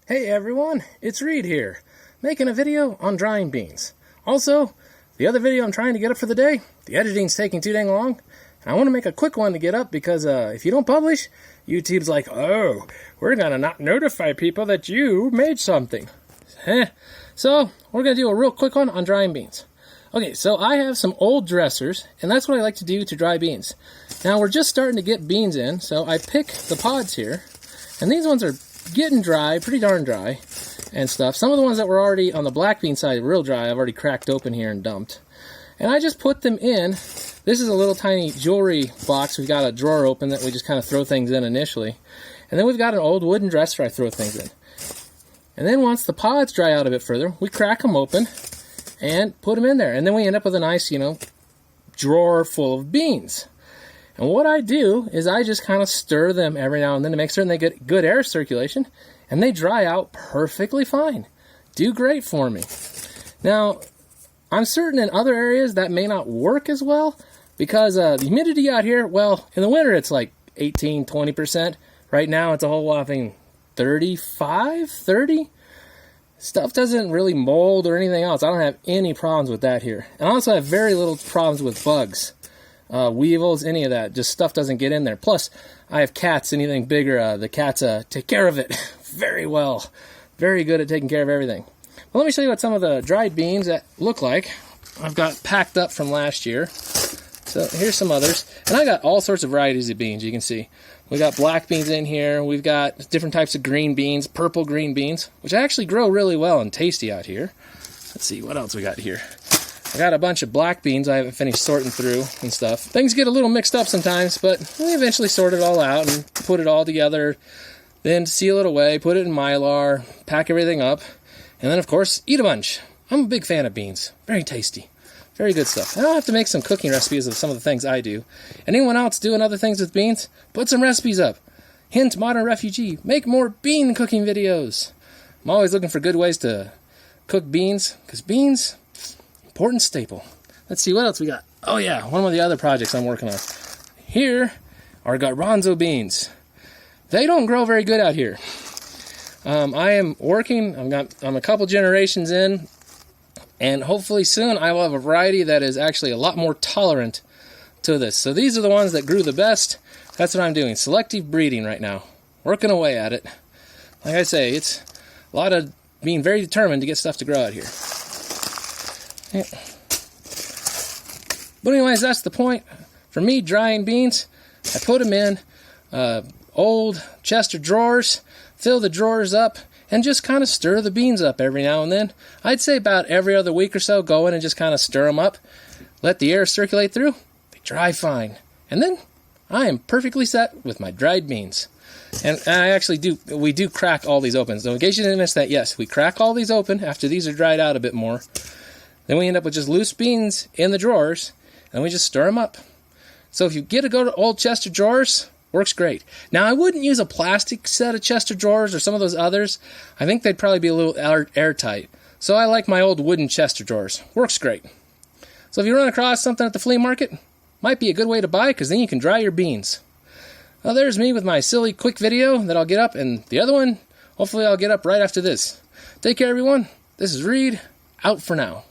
Hey everyone, it's Reed here, making a video on drying beans. Also, the other video I'm trying to get up for the day, the editing's taking too dang long, and I want to make a quick one to get up because if you don't publish, YouTube's like, oh, we're gonna not notify people that you made something. So, we're gonna do a real quick one on drying beans. Okay, so I have some old dressers, and that's what I like to do to dry beans. Now, we're just starting to get beans in, so I pick the pods here, and these ones are getting dry, pretty darn dry, and stuff. Some of the ones that were already on the black bean side, real dry, I've already cracked open here and dumped. And I just put them in. This is a little tiny jewelry box. We've got a drawer open that we just kind of throw things in initially. And then we've got an old wooden dresser I throw things in. And then once the pods dry out a bit further, we crack them open and put them in there. And then we end up with a nice, drawer full of beans. And what I do is I just kind of stir them every now and then to make certain they get good air circulation, and they dry out perfectly fine. Do great for me. Now, I'm certain in other areas that may not work as well because the humidity out here, well, in the winter it's like 18, 20%. Right now it's a whole whopping 35, 30. Stuff doesn't really mold or anything else. I don't have any problems with that here. And I also have very little problems with bugs. Weevils, any of that, just stuff doesn't get in there. Plus, I have cats, anything bigger, the cats take care of it very well. Very good at taking care of everything. Well, let me show you what some of the dried beans that look like. I've got packed up from last year. So here's some others. And I got all sorts of varieties of beans, you can see. We got black beans in here. We've got different types of green beans, purple green beans, which actually grow really well and tasty out here. Let's see, what else we got here? I got a bunch of black beans I haven't finished sorting through and stuff. Things get a little mixed up sometimes, but we eventually sort it all out and put it all together. Then seal it away, put it in Mylar, pack everything up, and then of course, eat a bunch. I'm a big fan of beans. Very tasty. Very good stuff. And I'll have to make some cooking recipes of some of the things I do. Anyone else doing other things with beans? Put some recipes up. Hint, modern refugee, make more bean cooking videos. I'm always looking for good ways to cook beans, because beans, important staple. Let's see, what else we got? Oh yeah, one of the other projects I'm working on. Here are garbanzo beans. They don't grow very good out here. I am working, I'm a couple generations in, and hopefully soon I will have a variety that is actually a lot more tolerant to this. So these are the ones that grew the best. That's what I'm doing, selective breeding right now. Working away at it. Like I say, it's a lot of being very determined to get stuff to grow out here. Yeah. But anyways, that's the point. For me, drying beans, I put them in old Chester drawers, fill the drawers up, and just kind of stir the beans up every now and then. I'd say about every other week or so, go in and just kind of stir them up. Let the air circulate through. They dry fine. And then I am perfectly set with my dried beans. And we do crack all these open. So in case you didn't miss that, yes, we crack all these open after these are dried out a bit more. Then we end up with just loose beans in the drawers, and we just stir them up. So if you get to go to old Chester drawers, works great. Now, I wouldn't use a plastic set of Chester drawers or some of those others. I think they'd probably be a little airtight. So I like my old wooden Chester drawers. Works great. So if you run across something at the flea market, might be a good way to buy, because then you can dry your beans. Well, there's me with my silly quick video that I'll get up, and the other one, hopefully I'll get up right after this. Take care, everyone. This is Reed, out for now.